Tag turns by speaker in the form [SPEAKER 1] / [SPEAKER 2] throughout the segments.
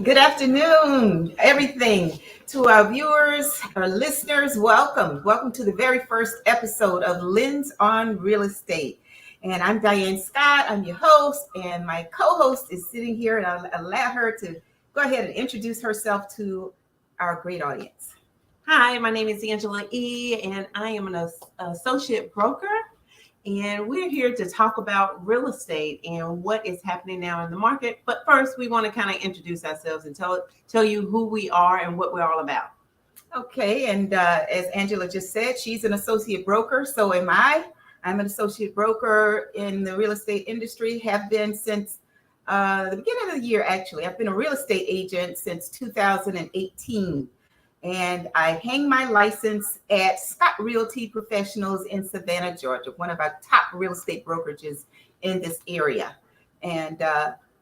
[SPEAKER 1] Good afternoon, everything. To our viewers, our listeners, welcome. Welcome to the very first episode of Lens on Real Estate. And I'm Diann Scott. I'm your host, and my co-host is sitting here, and I'll allow her to go ahead and introduce herself to our great audience.
[SPEAKER 2] Hi, my name is Angela E., and I am an associate broker. And we're here to talk about real estate and what is happening now in the market. But first, we want to kind of introduce ourselves and tell you who we are and what we're all about.
[SPEAKER 1] Okay, and as Angela just said, she's an associate broker. So am I. I'm an associate broker in the real estate industry, have been since the beginning of the year, actually. I've been a real estate agent since 2018. And I hang my license at Scott Realty Professionals in Savannah, Georgia, one of our top real estate brokerages in this area. And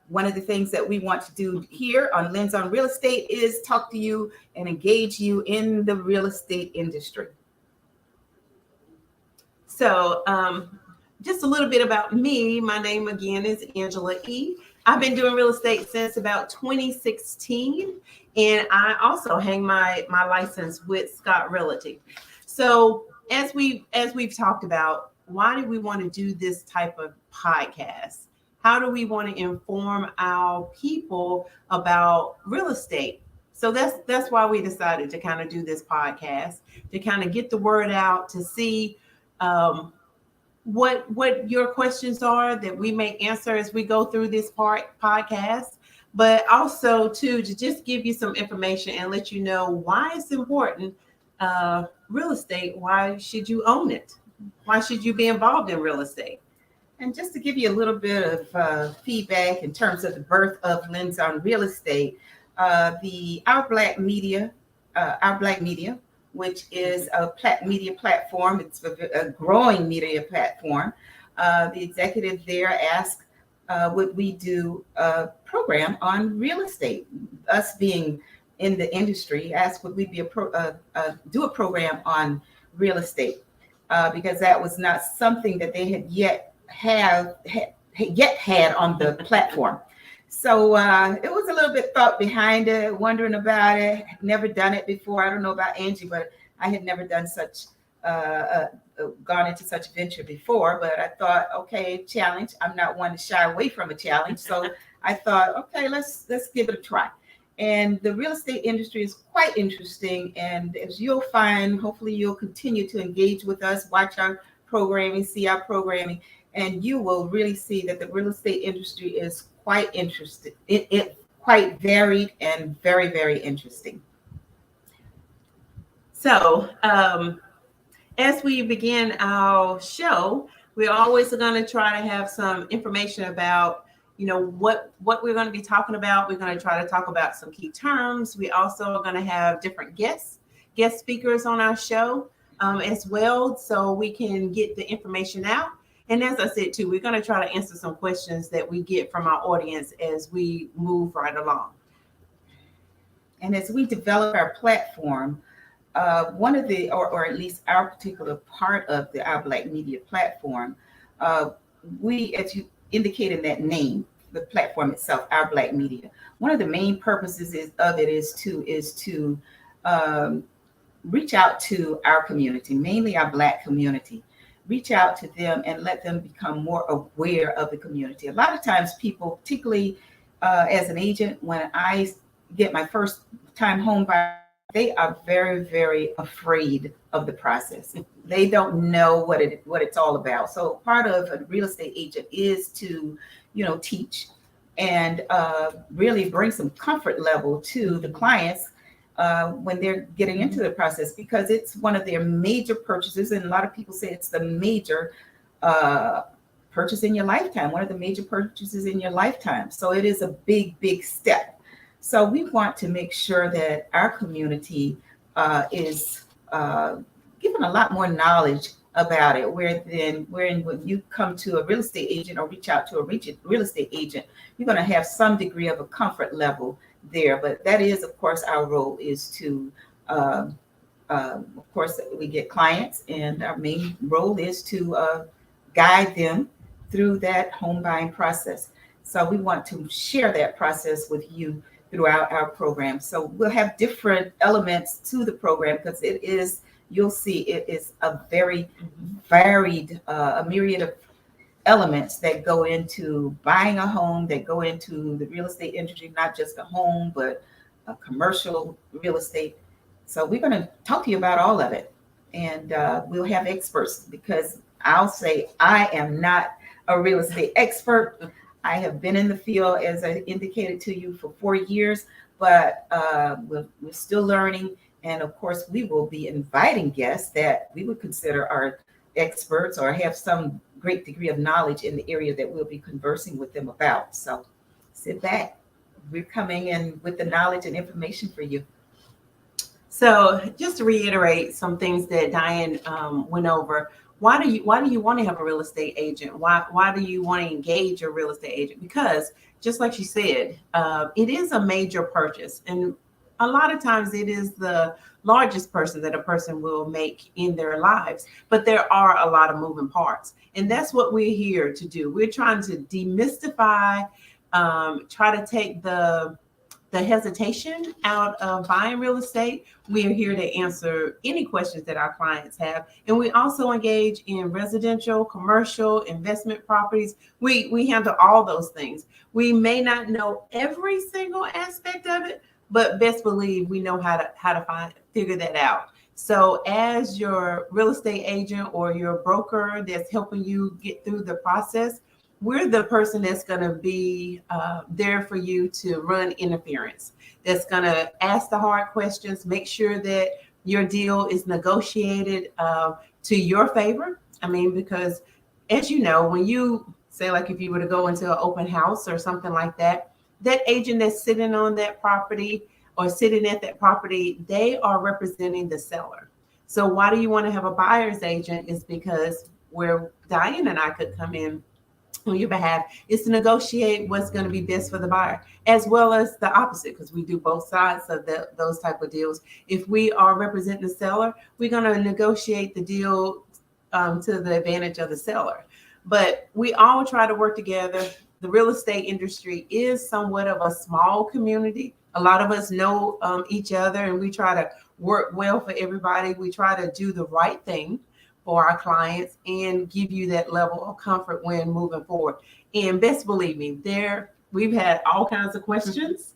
[SPEAKER 1] one of the things that we want to do here on Lens on Real Estate is talk to you and engage you in the real estate industry.
[SPEAKER 2] So just a little bit about me. My name again is Angela E. I've been doing real estate since about 2016, and I also hang my license with Scott Realty. So as we've talked about, why do we want to do this type of podcast? How do we want to inform our people about real estate? So that's why we decided to kind of do this podcast, to kind of get the word out, to see what your questions are that we may answer as we go through this podcast, but also to just give you some information and let you know why it's important. Real estate, why should you own it? Why should you be involved in real estate?
[SPEAKER 1] And just to give you a little bit of feedback in terms of the birth of Lens on Real Estate, Our Black Media, which is a media platform. It's a growing media platform. The executive there asked, would we do a program on real estate? Us being in the industry, asked would we do a program on real estate? Because that was not something that they had yet had on the platform. So it was a little bit thought behind it, wondering about it. Never done it before. I don't know about Angie, but I had never done gone into such venture before. But I thought, okay, challenge. I'm not one to shy away from a challenge. So I thought, okay, let's give it a try. And the real estate industry is quite interesting. And as you'll find, hopefully you'll continue to engage with us, watch our programming, see our programming, and you will really see that the real estate industry is quite interesting. It quite varied and very, very interesting.
[SPEAKER 2] So as we begin our show, we're always going to try to have some information about, what we're going to be talking about. We're going to try to talk about some key terms. We also are going to have different guest speakers on our show as well, so we can get the information out. And as I said, too, we're going to try to answer some questions that we get from our audience as we move right along.
[SPEAKER 1] And as we develop our platform, one of the, or at least our particular part of Our Black Media platform, we, as you indicate in that name, the platform itself, Our Black Media, one of the main purposes is to reach out to our community, mainly our Black community. Reach out to them and let them become more aware of the community. A lot of times people, particularly as an agent, when I get my first time home buyer, they are very, very afraid of the process. They don't know what it's all about. So part of a real estate agent is to, teach and really bring some comfort level to the clients when they're getting into the process, because it's one of their major purchases. And a lot of people say it's the major purchase in your lifetime, one of the major purchases in your lifetime. So it is a big, big step. So we want to make sure that our community is given a lot more knowledge about it, wherein when you come to a real estate agent or reach out to a real estate agent, you're going to have some degree of a comfort level there. But that is, of course, our role is to, of course, we get clients, and our main role is to guide them through that home buying process. So we want to share that process with you throughout our program. So we'll have different elements to the program because it is, you'll see, it is a very varied, a myriad of elements that go into buying a home, that go into the real estate industry, not just a home, but a commercial real estate. So we're going to talk to you about all of it. And we'll have experts because I'll say I am not a real estate expert. I have been in the field, as I indicated to you, for 4 years, but we're still learning. And of course, we will be inviting guests that we would consider our experts or have some great degree of knowledge in the area that we'll be conversing with them about. So sit back. We're coming in with the knowledge and information for you.
[SPEAKER 2] So just to reiterate some things that Diann went over, why do you want to have a real estate agent? Why do you want to engage a real estate agent? Because just like she said, it is a major purchase, and a lot of times it is the largest person that a person will make in their lives. But there are a lot of moving parts, and that's what we're here to do. We're trying to demystify, try to take the hesitation out of buying real estate. We are here to answer any questions that our clients have. And we also engage in residential, commercial, investment properties. We handle all those things. We may not know every single aspect of it, but best believe we know how to figure that out. So as your real estate agent or your broker that's helping you get through the process, we're the person that's going to be there for you to run interference, that's going to ask the hard questions, make sure that your deal is negotiated to your favor. I mean, because as you know, when you say, like if you were to go into an open house or something like that, that agent that's sitting on that property or sitting at that property, they are representing the seller. So why do you want to have a buyer's agent? Is because where Diann and I could come in on your behalf is to negotiate what's going to be best for the buyer, as well as the opposite, because we do both sides of those type of deals. If we are representing the seller, we're going to negotiate the deal to the advantage of the seller. But we all try to work together. The real estate industry is somewhat of a small community. A lot of us know each other, and we try to work well for everybody. We try to do the right thing for our clients and give you that level of comfort when moving forward. And best believe me, we've had all kinds of questions.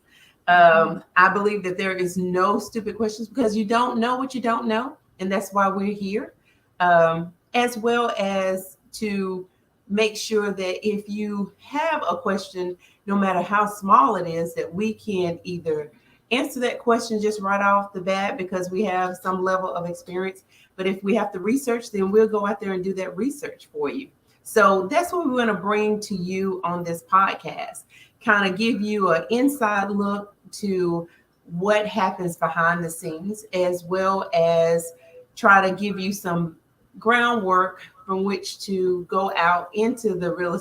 [SPEAKER 2] I believe that there is no stupid questions because you don't know what you don't know. And that's why we're here, as well as to make sure that if you have a question, no matter how small it is, that we can either answer that question just right off the bat because we have some level of experience. But if we have to research, then we'll go out there and do that research for you. So that's what we want to bring to you on this podcast, kind of give you an inside look to what happens behind the scenes, as well as try to give you some groundwork from which to go out into the real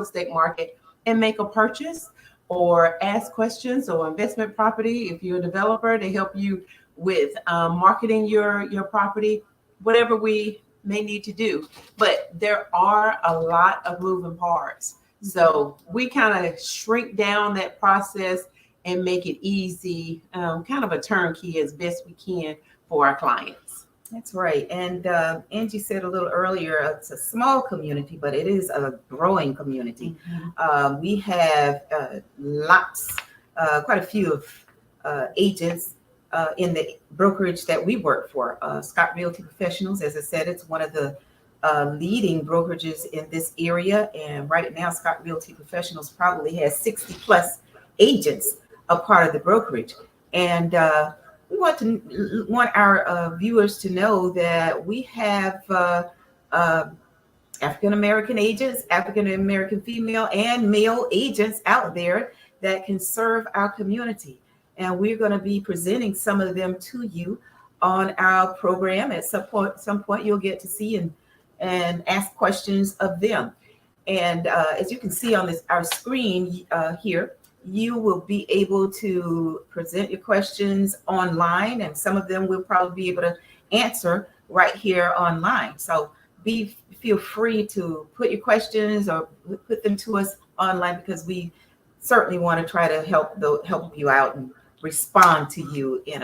[SPEAKER 2] estate market and make a purchase or ask questions or investment property. If you're a developer, to help you with marketing your property, whatever we may need to do. But there are a lot of moving parts. So we kind of shrink down that process and make it easy, kind of a turnkey as best we can for our clients.
[SPEAKER 1] That's right. And Angie said a little earlier, it's a small community, but it is a growing community. Mm-hmm. We have quite a few of agents in the brokerage that we work for. Scott Realty Professionals, as I said, it's one of the leading brokerages in this area. And right now, Scott Realty Professionals probably has 60 plus agents a part of the brokerage. And we want our viewers to know that we have African-American agents, African-American female and male agents out there that can serve our community. And we're going to be presenting some of them to you on our program. At some point you'll get to see and ask questions of them. And as you can see on our screen here, you will be able to present your questions online, and some of them we'll probably be able to answer right here online. So feel free to put your questions or put them to us online, because we certainly want to try to help you out and respond to you in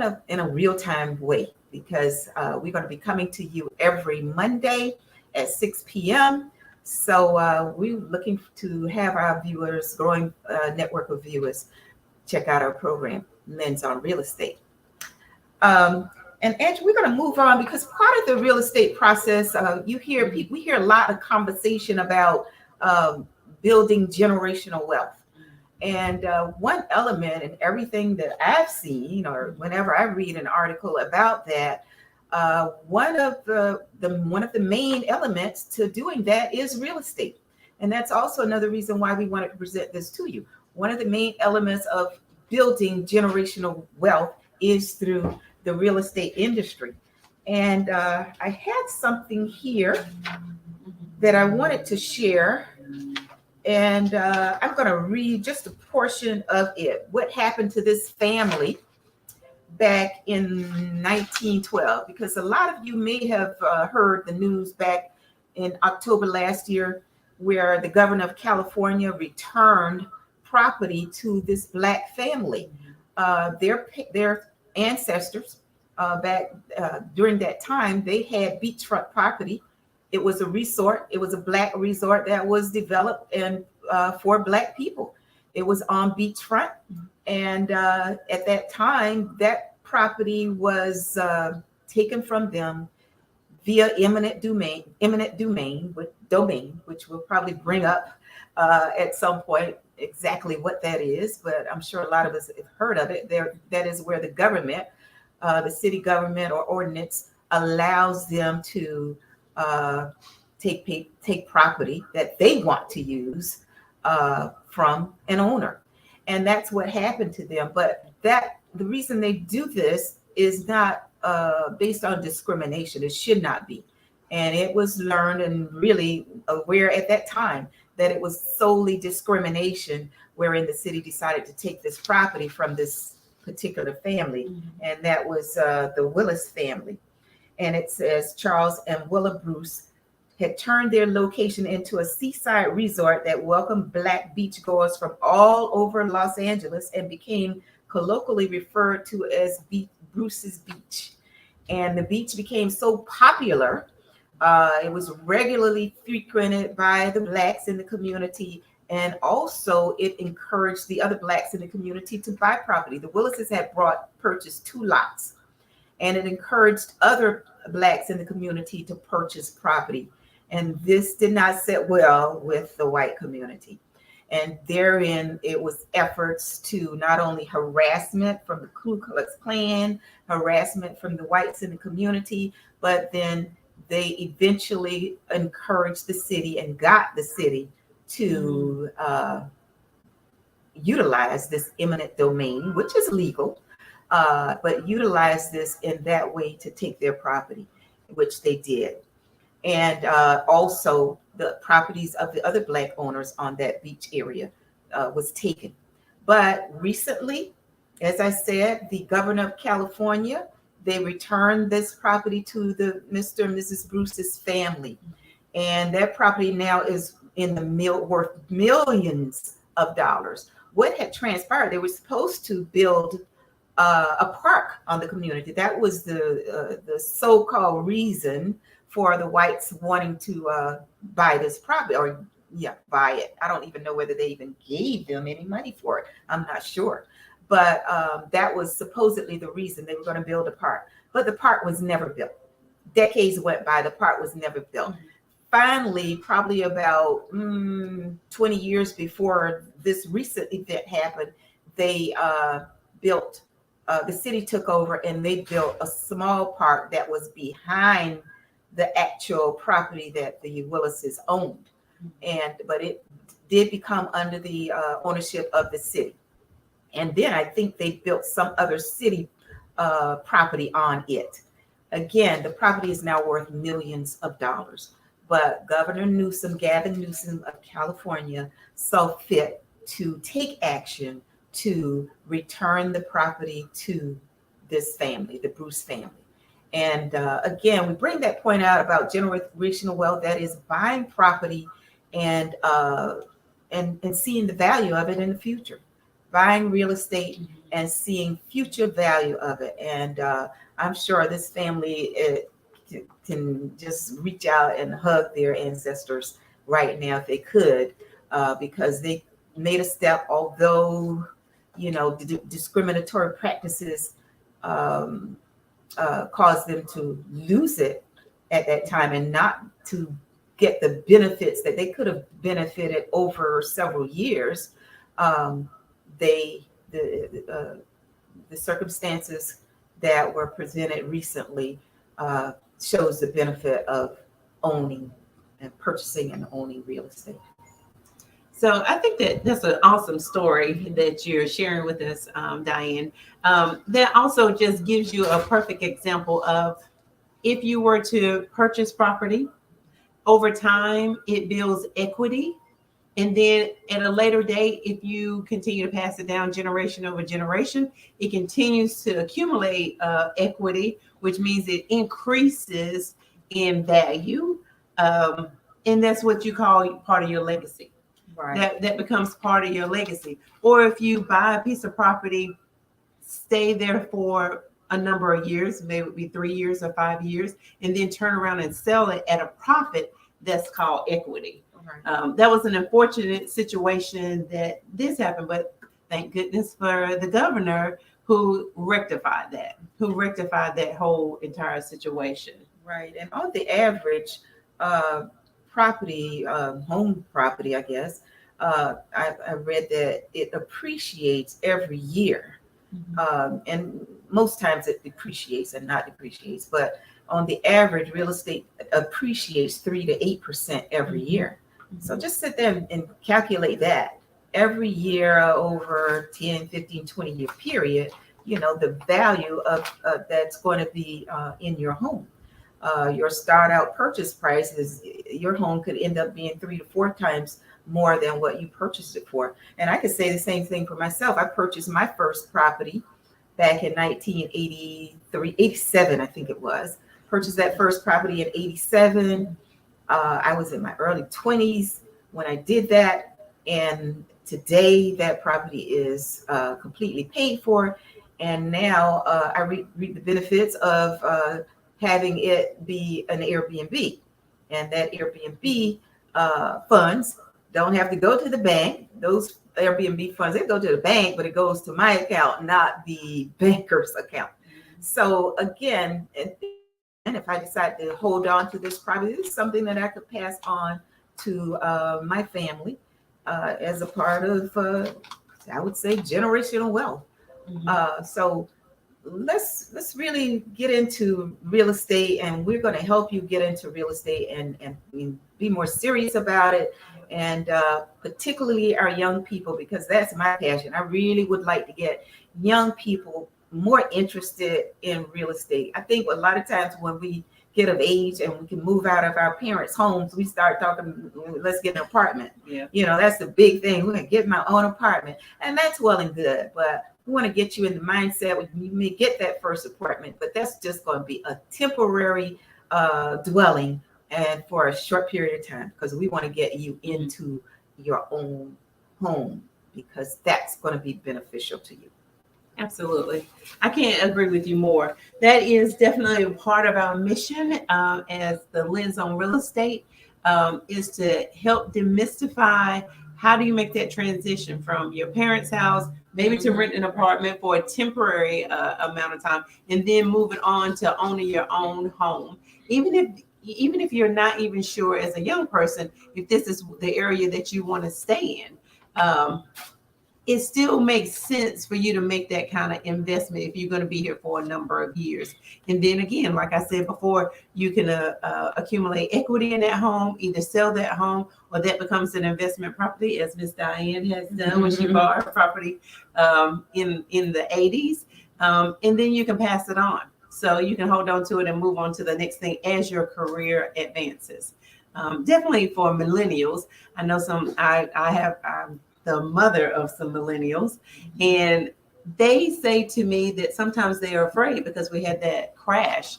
[SPEAKER 1] a real time way, because we're going to be coming to you every Monday at 6 p.m. So we're looking to have our viewers, growing network of viewers, check out our program, Lens on Real Estate. And Andrew, we're going to move on, because part of the real estate process, we hear a lot of conversation about building generational wealth. And one element in everything that I've seen, or whenever I read an article about that, one of the main elements to doing that is real estate. And that's also another reason why we wanted to present this to you. One of the main elements of building generational wealth is through the real estate industry. And I had something here that I wanted to share. And I'm going to read just a portion of it. What happened to this family back in 1912? Because a lot of you may have heard the news back in October last year, where the governor of California returned property to this Black family. Their ancestors back during that time, they had beachfront property. It was a resort. It was a Black resort that was developed and for Black people. It was on beachfront, and at that time, that property was taken from them via eminent domain, which we'll probably bring up at some point exactly what that is. But I'm sure a lot of us have heard of it. That is where the government, the city government or ordinance, allows them to take property that they want to use from an owner. And that's what happened to them. But the reason they do this is not based on discrimination. It should not be. And it was learned and really aware at that time that it was solely discrimination, wherein the city decided to take this property from this particular family. And that was the Willis family. And it says Charles and Willa Bruce had turned their location into a seaside resort that welcomed Black beachgoers from all over Los Angeles and became colloquially referred to as Bruce's Beach. And the beach became so popular, it was regularly frequented by the Blacks in the community, and also it encouraged the other Blacks in the community to buy property. The Willises had purchased 2 lots, and it encouraged other Blacks in the community to purchase property. And this did not sit well with the white community. And therein, it was efforts to not only harassment from the Ku Klux Klan, harassment from the whites in the community, but then they eventually encouraged the city and got the city to utilize this eminent domain, which is legal, but utilize this in that way to take their property, which they did. And also the properties of the other Black owners on that beach area was taken. But recently, as I said, the governor of California, they returned this property to the Mr. and Mrs. Bruce's family. And that property now is worth millions of dollars. What had transpired, they were supposed to build a park on the community. That was the so-called reason for the whites wanting to buy this property, or buy it. I don't even know whether they even gave them any money for it. I'm not sure. But that was supposedly the reason they were going to build a park. But the park was never built. Decades went by, the park was never built. Finally, probably about 20 years before this recent event happened, they built, the city took over and they built a small park that was behind the actual property that the Willises owned. But it did become under the ownership of the city. And then I think they built some other city property on it. Again, the property is now worth millions of dollars. But Gavin Newsom of California, saw fit to take action to return the property to this family, the Bruce family. And again, we bring that point out about generational wealth, that is buying property and and seeing the value of it in the future, buying real estate and seeing future value of it. And I'm sure this family can just reach out and hug their ancestors right now if they could, because they made a step, although, discriminatory practices um, caused them to lose it at that time and not to get the benefits that they could have benefited over several years. Um, they the circumstances that were presented recently shows the benefit of owning and purchasing and owning real estate.
[SPEAKER 2] So I think that that's an awesome story that you're sharing with us, Diann. That also just gives you a perfect example of if you were to purchase property over time, it builds equity. And then at a later date, if you continue to pass it down generation over generation, it continues to accumulate equity, which means it increases in value. Um, and that's what you call part of your legacy.
[SPEAKER 1] Right.
[SPEAKER 2] That becomes part of your legacy. Or if you buy a piece of property, stay there for a number of years, maybe it would be 3 years or 5 years, and then turn around and sell it at a profit, that's called equity.
[SPEAKER 1] Right.
[SPEAKER 2] That was an unfortunate situation that this happened, but thank goodness for the governor who rectified that whole entire situation.
[SPEAKER 1] Right. And on the average, home property, I guess, I read that it appreciates every year. And most times it depreciates and not depreciates, but on the average, real estate appreciates 3 to 8% every year. So just sit there and calculate that every year over 10, 15, 20-year period, the value of that's going to be in your home. Your start out purchase price is your home could end up being 3 to 4 times more than what you purchased it for. And I could say the same thing for myself. I purchased my first property back in 1983, 87, I think it was. Purchased that first property in 87. I was in my early 20s when I did that. And today that property is completely paid for. And now I reap the benefits of having it be an Airbnb. And that Airbnb funds don't have to go to the bank. Those Airbnb funds, they go to the bank, but it goes to my account, not the banker's account. So again, and if I decide to hold on to this property, it's something that I could pass on to my family as a part of, I would say, generational wealth. So let's really get into real estate, and we're going to help you get into real estate and be more serious about it. And particularly our young people, because that's my passion. I really would like to get young people more interested in real estate. I think a lot of times when we get of age and we can move out of our parents' homes, we start talking, let's get an apartment.
[SPEAKER 2] Yeah.
[SPEAKER 1] That's the big thing. We're going to get my own apartment. And that's well and good. But we want to get you in the mindset when you may get that first apartment, but that's just going to be a temporary dwelling and for a short period of time, because we want to get you into your own home, because that's going to be beneficial to you.
[SPEAKER 2] Absolutely. I can't agree with you more. That is definitely a part of our mission as the lens on real estate, is to help demystify how do you make that transition from your parents' house, maybe to rent an apartment for a temporary amount of time, and then moving on to owning your own home. Even if you're not even sure as a young person if this is the area that you want to stay in, it still makes sense for you to make that kind of investment if you're going to be here for a number of years. And then again, like I said before, you can accumulate equity in that home, either sell that home or that becomes an investment property, as Miss Diann has done when she bought her property in the 80s. And then you can pass it on. So you can hold on to it and move on to the next thing as your career advances. Definitely for millennials. I know I'm the mother of some millennials, and they say to me that sometimes they are afraid because we had that crash.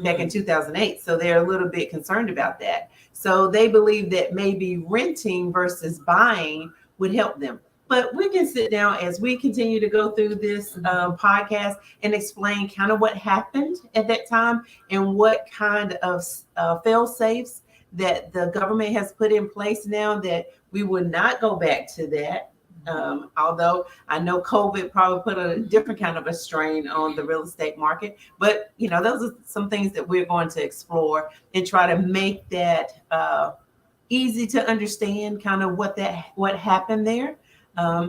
[SPEAKER 2] back in 2008. So they're a little bit concerned about that. So they believe that maybe renting versus buying would help them. But we can sit down as we continue to go through this podcast and explain kind of what happened at that time and what kind of fail safes that the government has put in place now, that we would not go back to that. Although I know COVID probably put a different kind of a strain on the real estate market, but those are some things that we're going to explore and try to make that easy to understand, kind of what happened there,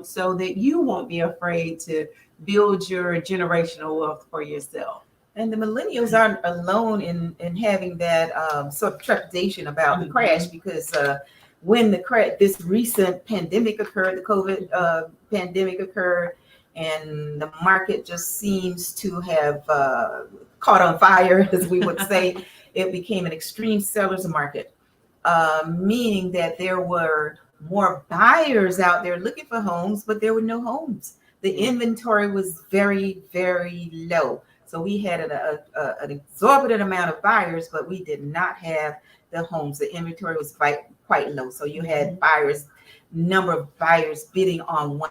[SPEAKER 2] so that you won't be afraid to build your generational wealth for yourself.
[SPEAKER 1] And the millennials aren't alone in having that sort of trepidation about the crash, because when this recent pandemic occurred, the COVID pandemic occurred, and the market just seems to have caught on fire, as we would say. It became an extreme seller's market, meaning that there were more buyers out there looking for homes, but there were no homes. The inventory was very, very low. So we had an exorbitant amount of buyers, but we did not have the homes. The inventory was quite low. So you had number of buyers bidding on one.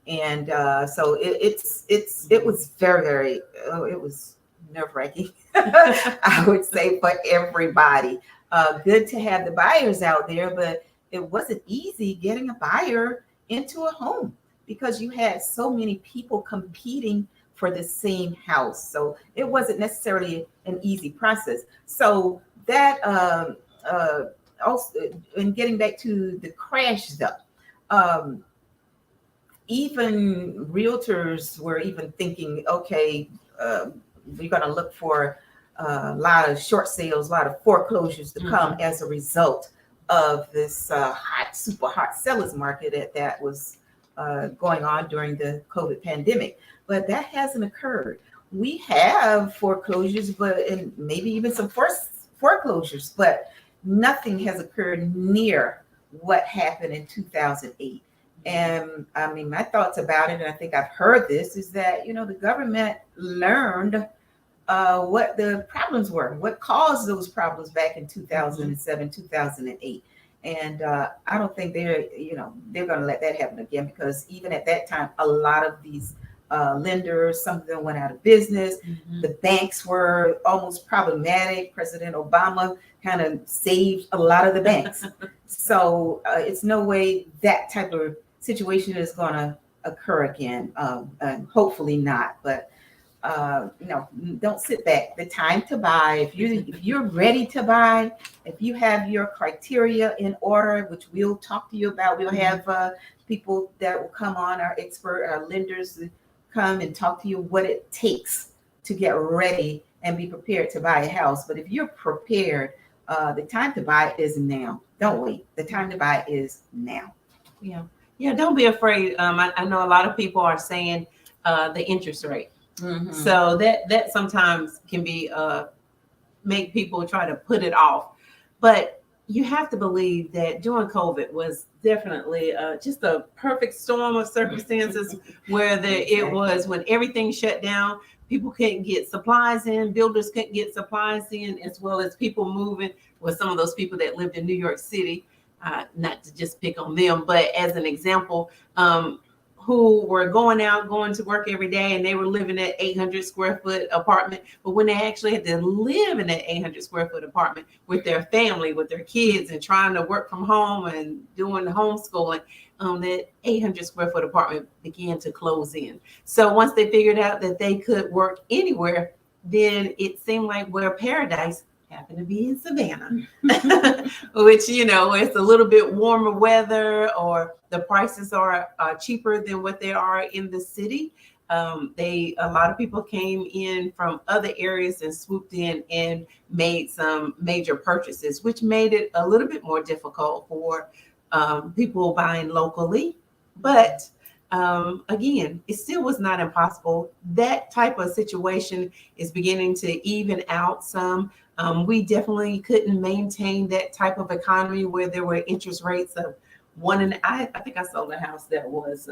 [SPEAKER 1] And so it was very, very, it was nerve-wracking, I would say, for everybody. Good to have the buyers out there, but it wasn't easy getting a buyer into a home because you had so many people competing for the same house. So it wasn't necessarily an easy process. So that also, in getting back to the crash though, even realtors were even thinking, okay, we're going to look for a lot of short sales, a lot of foreclosures to come as a result of this super hot sellers market that was going on during the COVID pandemic. But that hasn't occurred. We have foreclosures, and maybe even some foreclosures, but nothing has occurred near what happened in 2008. And I mean, my thoughts about it, and I think I've heard this, is that, the government learned what the problems were, what caused those problems back in 2007, 2008. And I don't think they're going to let that happen again, because even at that time, a lot of these lenders, some of them went out of business. The banks were almost problematic. President Obama kind of saved a lot of the banks. So it's no way that type of situation is going to occur again. And hopefully not. But don't sit back. The time to buy, if you're ready to buy, if you have your criteria in order, which we'll talk to you about, we'll have people that will come on, our lenders come and talk to you what it takes to get ready and be prepared to buy a house. But if you're prepared, the time to buy is now. Don't wait. The time to buy is now.
[SPEAKER 2] Yeah. Don't be afraid. I know a lot of people are saying the interest rate. So that sometimes can be make people try to put it off. But you have to believe that during COVID was definitely just a perfect storm of circumstances where it was when everything shut down. People couldn't get supplies in, builders couldn't get supplies in, as well as people moving. Well, some of those people that lived in New York City, not to just pick on them, but as an example, who were going to work every day, and they were living in an 800 square foot apartment. But when they actually had to live in that 800 square foot apartment with their family, with their kids, and trying to work from home and doing the homeschooling, that 800 square foot apartment began to close in. So once they figured out that they could work anywhere, then it seemed like where paradise happened to be in Savannah, which, it's a little bit warmer weather, or the prices are cheaper than what they are in the city. A lot of people came in from other areas and swooped in and made some major purchases, which made it a little bit more difficult for people buying locally. But again, it still was not impossible. That type of situation is beginning to even out some. We definitely couldn't maintain that type of economy where there were interest rates of I think I sold a house that was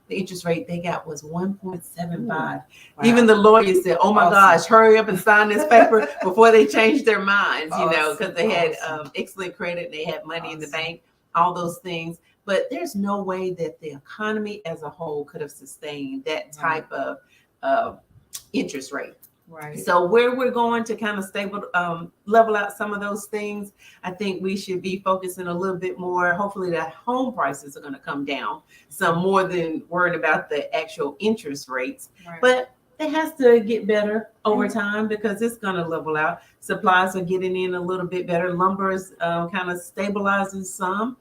[SPEAKER 2] the interest rate they got was 1.75.
[SPEAKER 1] Wow.
[SPEAKER 2] Even the lawyer said, "Oh my
[SPEAKER 1] Awesome.
[SPEAKER 2] gosh, hurry up and sign this paper before they change their minds." You know, because they had
[SPEAKER 1] Awesome.
[SPEAKER 2] excellent credit, they had money in the
[SPEAKER 1] Awesome.
[SPEAKER 2] bank, all those things. But there's no way that the economy as a whole could have sustained that type of interest rate.
[SPEAKER 1] Right.
[SPEAKER 2] So where we're going to kind of level out some of those things, I think we should be focusing a little bit more. Hopefully that home prices are going to come down some more than worrying about the actual interest rates.
[SPEAKER 1] Right.
[SPEAKER 2] But it has to get better over time because it's going to level out. Supplies are getting in a little bit better. Lumber is kind of stabilizing some.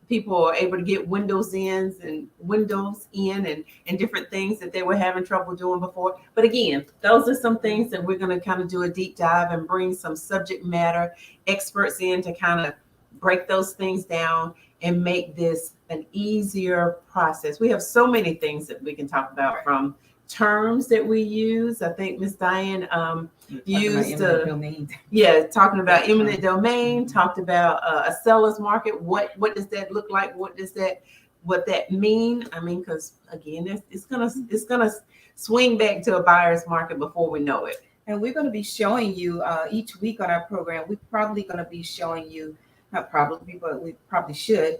[SPEAKER 2] People are able to get windows in and different things that they were having trouble doing before. But again, those are some things that we're going to kind of do a deep dive and bring some subject matter experts in to kind of break those things down and make this an easier process. We have so many things that we can talk about, from terms that we use. I think Miss Diann used talking about eminent domain, talked about a seller's market. What does that look like? What that mean? I mean, because again, it's gonna swing back to a buyer's market before we know it.
[SPEAKER 1] And we're going to be showing you each week on our program. We're probably going to be showing you, not probably, but we probably should.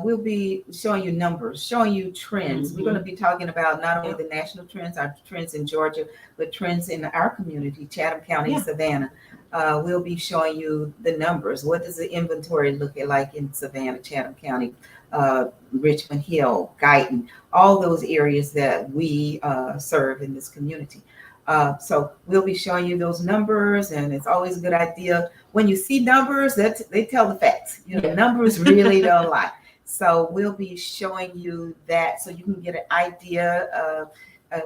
[SPEAKER 1] We'll be showing you numbers, showing you trends. We're going to be talking about not only the national trends, our trends in Georgia, but trends in our community, Chatham County, Savannah. We'll be showing you the numbers. What does the inventory look like in Savannah, Chatham County, Richmond Hill, Guyton, all those areas that we serve in this community. So we'll be showing you those numbers, and it's always a good idea when you see numbers that they tell the facts. Numbers really don't lie. So we'll be showing you that so you can get an idea of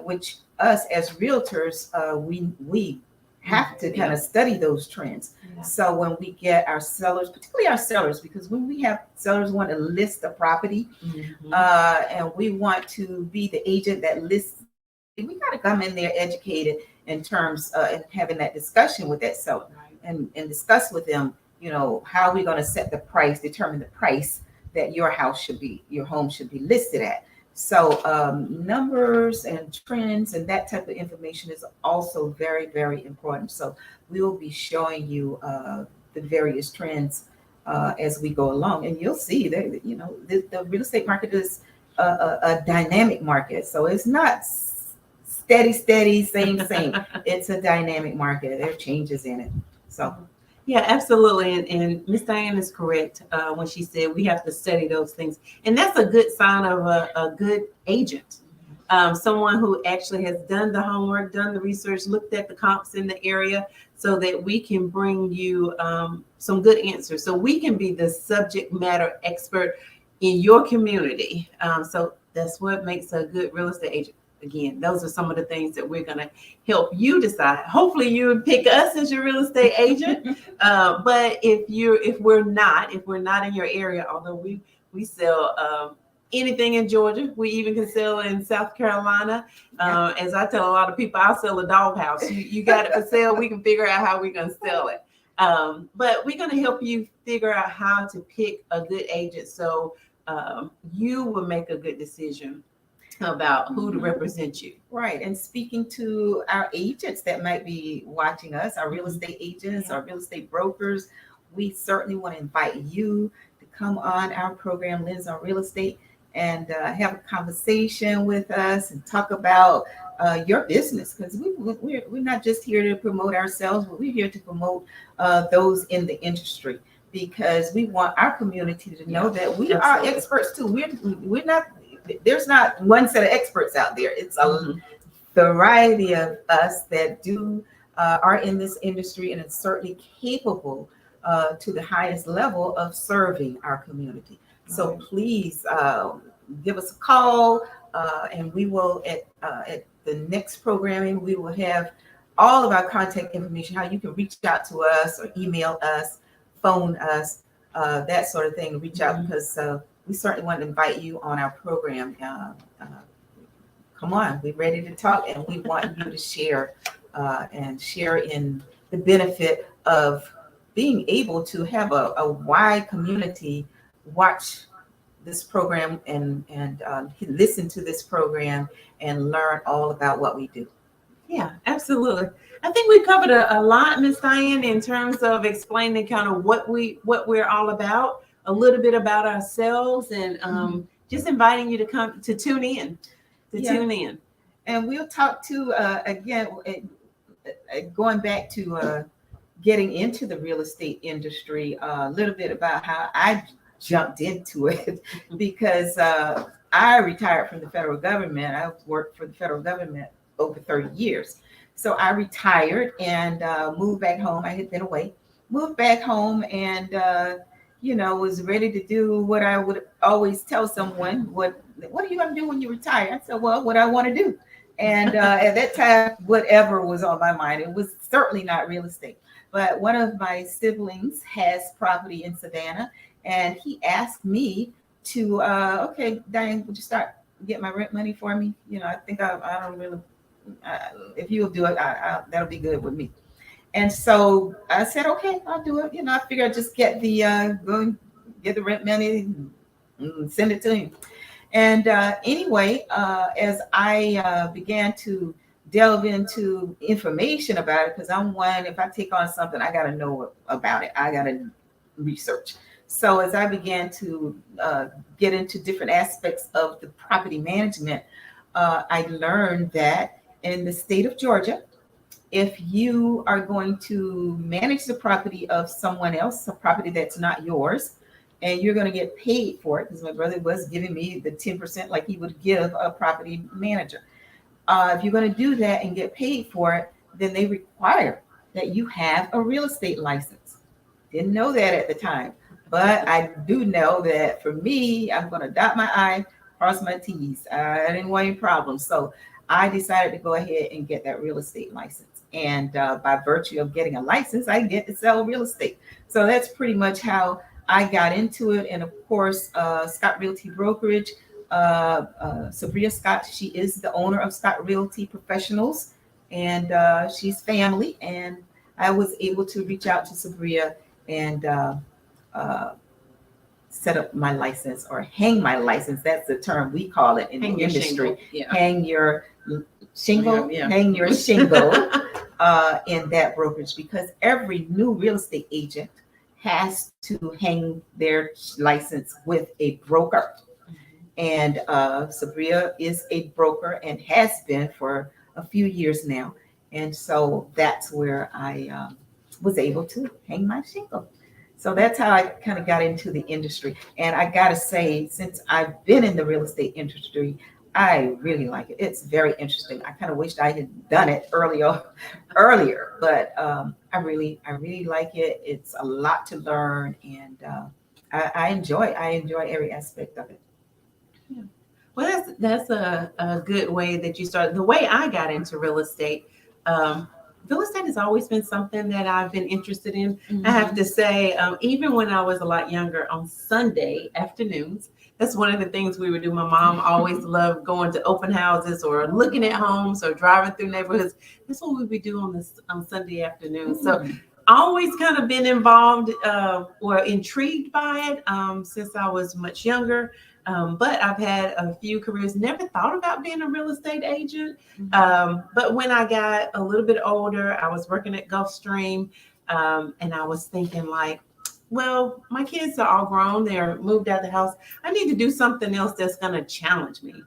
[SPEAKER 1] which us as realtors, we have to kind of study those trends. So when we get our sellers, particularly our sellers, because when we have sellers want to list a property, and we want to be the agent that lists, we got to come in there educated in terms and having that discussion with that seller and discuss with them, how we're going to set the price, determine the price that your home should be listed at. So numbers and trends and that type of information is also very, very important. So we will be showing you the various trends as we go along, and you'll see that the real estate market is a dynamic market. So it's not steady, same. It's a dynamic market. There are changes in it. So.
[SPEAKER 2] Yeah, absolutely. And Miss Diann is correct when she said we have to study those things. And that's a good sign of a good agent. Someone who actually has done the homework, done the research, looked at the comps in the area so that we can bring you some good answers. So we can be the subject matter expert in your community. So that's what makes a good real estate agent. Again, those are some of the things that we're going to help you decide. Hopefully you would pick us as your real estate agent. But if we're not in your area, although we sell anything in Georgia, we even can sell in South Carolina. As I tell a lot of people, I'll sell a doghouse. You got it for sale. We can figure out how we're going to sell it. But we're going to help you figure out how to pick a good agent so you will make a good decision about who to represent you.
[SPEAKER 1] Right. And speaking to our agents that might be watching us, our real estate agents, our real estate brokers, we certainly want to invite you to come on our program, Lens on Real Estate, and have a conversation with us and talk about your business, because we're not just here to promote ourselves, but we're here to promote those in the industry, because we want our community to know that we are experts too. We're not. There's not one set of experts out there. It's a variety of us that are in this industry and it's certainly capable to the highest level of serving our community. So please give us a call, and we will at the next programming we will have all of our contact information, how you can reach out to us or email us, phone us, that sort of thing. Reach out, because we certainly want to invite you on our program. Come on, we're ready to talk, and we want you to share in the benefit of being able to have a wide community watch this program and listen to this program and learn all about what we do.
[SPEAKER 2] Yeah, absolutely. I think we covered a lot, Miss Diann, in terms of explaining kind of what we're all about, a little bit about ourselves, and just inviting you to come to tune in, tune in.
[SPEAKER 1] And we'll talk to again, going back to getting into the real estate industry, a little bit about how I jumped into it because I retired from the federal government. I worked for the federal government over 30 years. So I retired and moved back home. I had been away, moved back home and, was ready to do what I would always tell someone, what are you going to do when you retire? I said, well, what I want to do. And at that time, whatever was on my mind, it was certainly not real estate. But one of my siblings has property in Savannah, and he asked me to, okay, Diann, would you start get my rent money for me? I think I don't really, if you'll do it, that'll be good with me. And so I said, okay, I'll do it. I figured I'd just get the go and get the rent money and send it to him. And anyway, as I began to delve into information about it, because I'm one, if I take on something, I got to know about it. I got to research. So as I began to get into different aspects of the property management, I learned that in the state of Georgia, if you are going to manage the property of someone else, a property that's not yours, and you're going to get paid for it, because my brother was giving me the 10% like he would give a property manager. If you're going to do that and get paid for it, then they require that you have a real estate license. Didn't know that at the time, but I do know that for me, I'm going to dot my I, cross my T's. I didn't want any problems. So I decided to go ahead and get that real estate license. And by virtue of getting a license, I get to sell real estate. So that's pretty much how I got into it. And of course, Scott Realty Brokerage, Sabria Scott, she is the owner of Scott Realty Professionals, and she's family. And I was able to reach out to Sabria and set up my license, or hang my license. That's the term we call it in the industry.
[SPEAKER 2] Yeah.
[SPEAKER 1] Hang your shingle,
[SPEAKER 2] Yeah.
[SPEAKER 1] hang your shingle in that brokerage, because every new real estate agent has to hang their license with a broker. And Sabria is a broker and has been for a few years now. And so that's where I was able to hang my shingle. So that's how I kind of got into the industry. And I got to say, since I've been in the real estate industry, I really like it. It's very interesting. I kind of wished I had done it earlier, but I really like it. It's a lot to learn, and I enjoy every aspect of it.
[SPEAKER 2] Yeah. Well, that's a good way that you started. The way I got into real estate has always been something that I've been interested in. Mm-hmm. I have to say, even when I was a lot younger, on Sunday afternoons, that's one of the things we would do. My mom always loved going to open houses or looking at homes or driving through neighborhoods. That's what we would do on Sunday afternoons. So always kind of been involved or intrigued by it since I was much younger. But I've had a few careers, never thought about being a real estate agent. But when I got a little bit older, I was working at Gulfstream, and I was thinking like, well, my kids are all grown. They're moved out of the house. I need to do something else that's going to challenge me.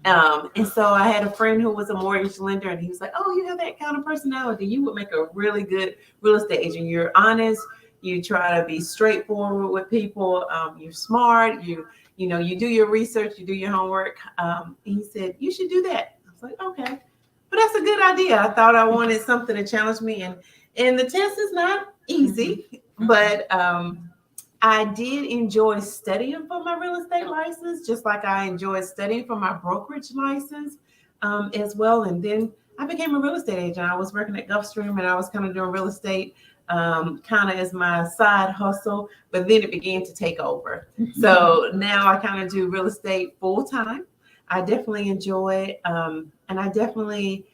[SPEAKER 2] And so I had a friend who was a mortgage lender, and he was like, oh, you have that kind of personality. You would make a really good real estate agent. You're honest. You try to be straightforward with people. You're smart. You do your research, you do your homework. He said, you should do that. I was like, okay. But that's a good idea. I thought I wanted something to challenge me. And the test is not easy, but I did enjoy studying for my real estate license, just like I enjoyed studying for my brokerage license as well. And then I became a real estate agent. I was working at Gulfstream, and I was kind of doing real estate kind of as my side hustle, but then it began to take over. So now I kind of do real estate full time. I definitely enjoy, and I definitely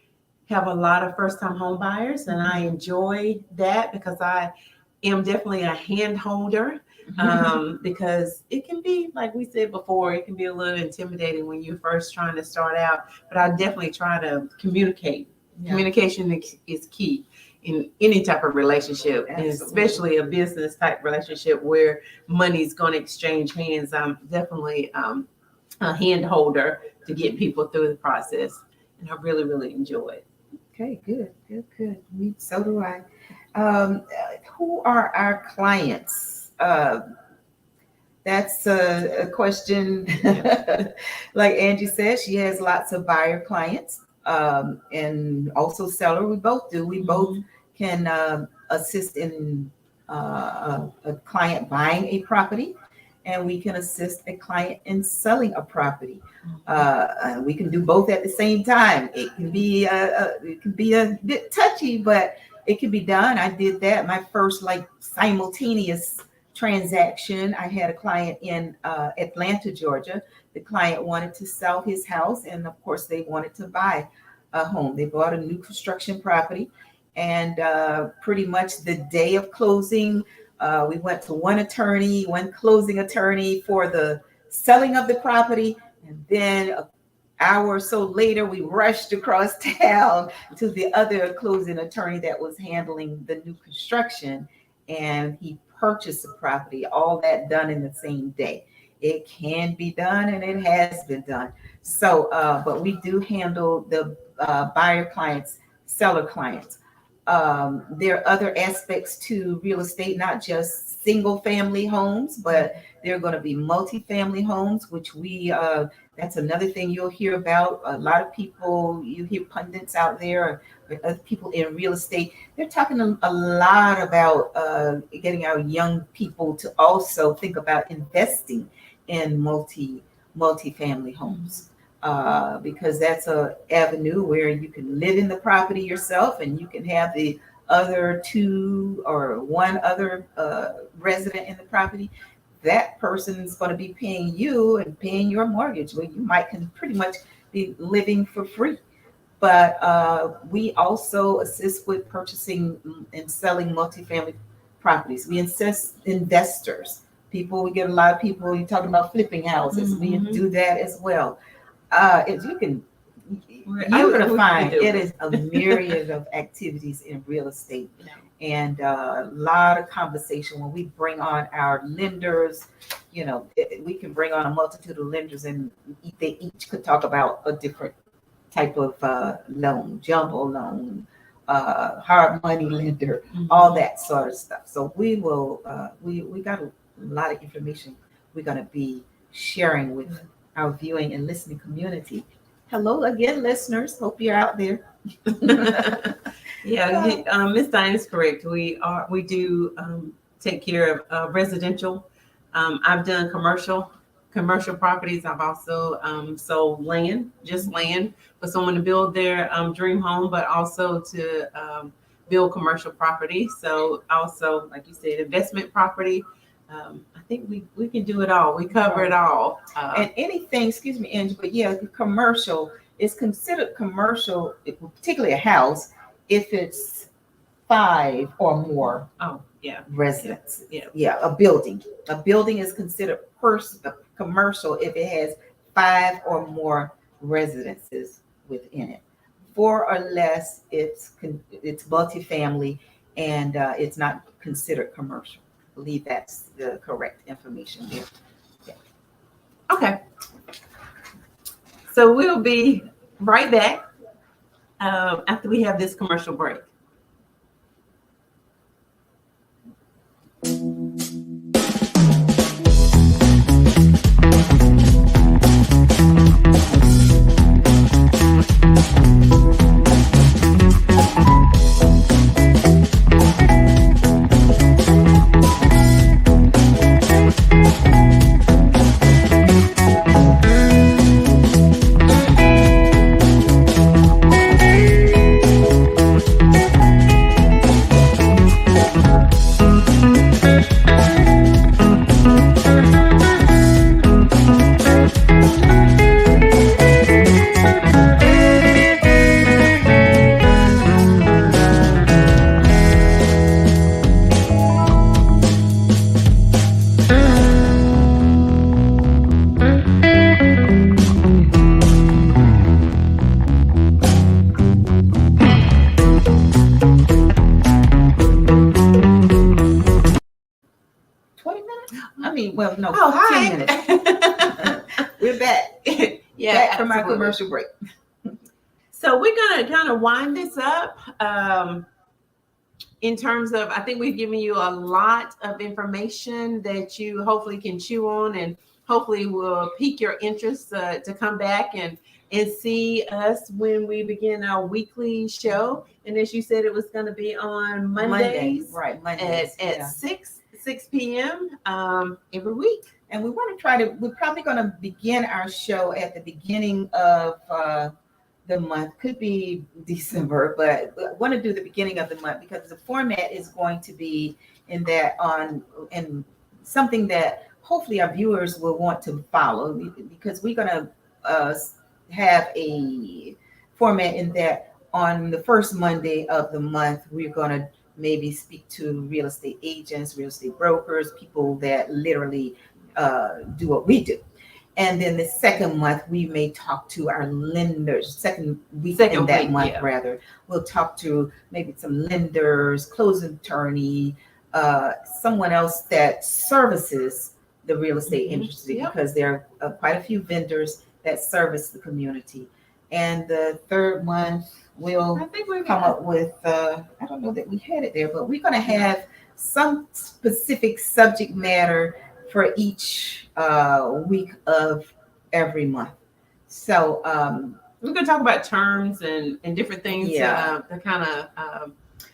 [SPEAKER 2] have a lot of first time home buyers, and I enjoy that because I am definitely a hand holder. because it can be, like we said before, it can be a little intimidating when you're first trying to start out. But I definitely try to communicate. Yeah. Communication is key in any type of relationship, and especially a business type relationship where money's going to exchange hands. I'm definitely a hand holder to get people through the process, and I really, really enjoy it.
[SPEAKER 1] Okay, good. So do I. Who are our clients? That's a question. Like Angie said, she has lots of buyer clients, and also seller. We both do. We both can assist in a client buying a property, and we can assist a client in selling a property. We can do both at the same time. It can be a bit touchy, but it can be done. I did that. My first simultaneous transaction. I had a client in Atlanta, Georgia. The client wanted to sell his house, and of course, they wanted to buy a home. They bought a new construction property, and pretty much the day of closing, we went to one closing attorney for the selling of the property, and then an hour or so later, we rushed across town to the other closing attorney that was handling the new construction, and he purchased the property. All that done in the same day. It can be done, and it has been done. So, but we do handle the buyer clients, seller clients. There are other aspects to real estate, not just single family homes, but there are going to be multifamily homes, which that's another thing you'll hear about. A lot of people, you hear pundits out there, or other people in real estate, they're talking a lot about getting our young people to also think about investing in multifamily homes. Because that's an avenue where you can live in the property yourself, and you can have the other two or one other resident in the property. That person is going to be paying you and paying your mortgage, where you can pretty much be living for free. But we also assist with purchasing and selling multifamily properties. We assist investors. We get a lot of people, you're talking about flipping houses. We do that as well. You're going to find it is a myriad of activities in real estate, and a lot of conversation when we bring on our lenders. We can bring on a multitude of lenders, and they each could talk about a different type of loan, jumbo loan, hard money lender, all that sort of stuff. So we will, we got a lot of information we're going to be sharing with our viewing and listening community. Hello again, listeners. Hope you're out there.
[SPEAKER 2] Miss Diann is correct. We do take care of residential. I've done commercial properties. I've also sold land for someone to build their dream home, but also to build commercial property. So also, like you said, investment property. I think we can do it all. We cover it all.
[SPEAKER 1] And anything, excuse me, Angie, but commercial is considered commercial, particularly a house, if it's 5 or more residents. A building. A building is considered commercial if it has 5 or more residences within it. 4 or less, it's multifamily, and it's not considered commercial. I believe that's the correct information there. Yeah.
[SPEAKER 2] Okay. So we'll be right back after we have this commercial break.
[SPEAKER 1] well, no,
[SPEAKER 2] Oh,
[SPEAKER 1] 10 minutes.
[SPEAKER 2] hi.
[SPEAKER 1] We're back.
[SPEAKER 2] Yeah,
[SPEAKER 1] Back from our
[SPEAKER 2] absolutely.
[SPEAKER 1] commercial break.
[SPEAKER 2] So we're gonna kind of wind this up. In terms of, I think we've given you a lot of information that you hopefully can chew on, and hopefully will pique your interest to come back and see us when we begin our weekly show. And as you said, it was going to be on Mondays,
[SPEAKER 1] right? Mondays
[SPEAKER 2] at 6 p.m. Every week.
[SPEAKER 1] And we want to try to. We're probably going to begin our show at the beginning of the month. Could be December, but we want to do the beginning of the month because the format is going to be in something that hopefully our viewers will want to follow, because we're going to have a format in that on the first Monday of the month, we're going to maybe speak to real estate agents, real estate brokers, people that literally do what we do. And then the second month, we may talk to our lenders. Second week in that month, rather, we'll talk to maybe some lenders, closing attorney, someone else that services the real estate industry, because there are quite a few vendors that service the community. And the third month, we'll come up with, I don't know that we had it there, but we're going to have some specific subject matter for each week of every month. So
[SPEAKER 2] we're going to talk about terms and different things to kind of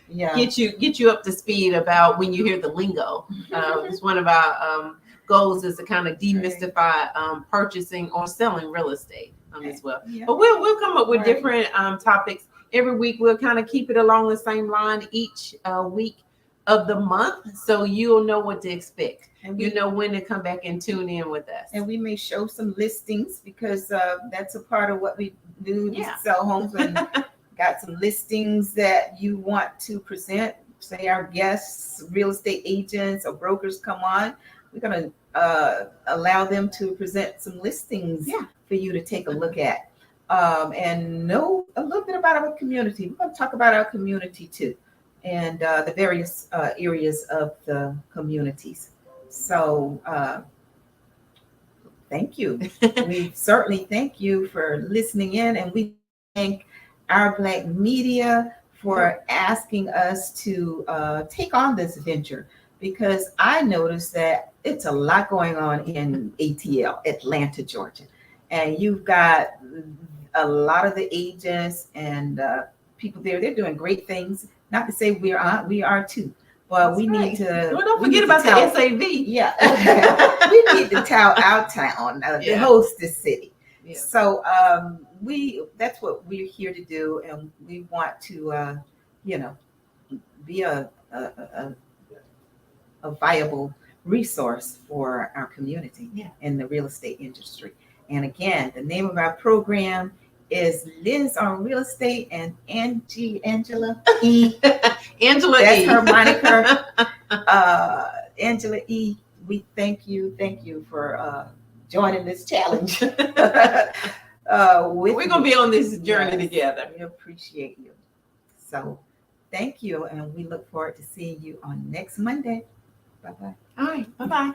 [SPEAKER 2] get you up to speed about when you hear the lingo. It's one of our goals is to kind of demystify purchasing or selling real estate as well. But we'll come up with different topics every week. We'll kind of keep it along the same line each week of the month, so you'll know what to expect. And you know when to come back and tune in with us.
[SPEAKER 1] And we may show some listings, because that's a part of what we do to sell homes. And got some listings that you want to present. Say our guests, real estate agents or brokers come on. We're going to allow them to present some listings for you to take a look at and know a little bit about our community. We're going to talk about our community too, and the various areas of the communities. So thank you. We certainly thank you for listening in, and we thank Our Black Media for asking us to take on this venture, because I noticed that it's a lot going on in ATL, Atlanta, Georgia, and you've got a lot of the agents and people there. They're doing great things. Not to say we are too. Well, we need to.
[SPEAKER 2] Well, don't forget about the SAV.
[SPEAKER 1] Yeah, we need to tell our town, the hostess city. Yeah. So that's what we're here to do, and we want to, be a viable resource for our community in the real estate industry. And again, the name of our program is Liz on Real Estate, and Angela E.
[SPEAKER 2] Angela
[SPEAKER 1] That's
[SPEAKER 2] E.
[SPEAKER 1] her moniker. Angela E. We thank you for joining this challenge. We're
[SPEAKER 2] gonna be on this journey together.
[SPEAKER 1] We appreciate you. So thank you, and we look forward to seeing you on next Monday. Bye-bye.
[SPEAKER 2] All right, bye-bye.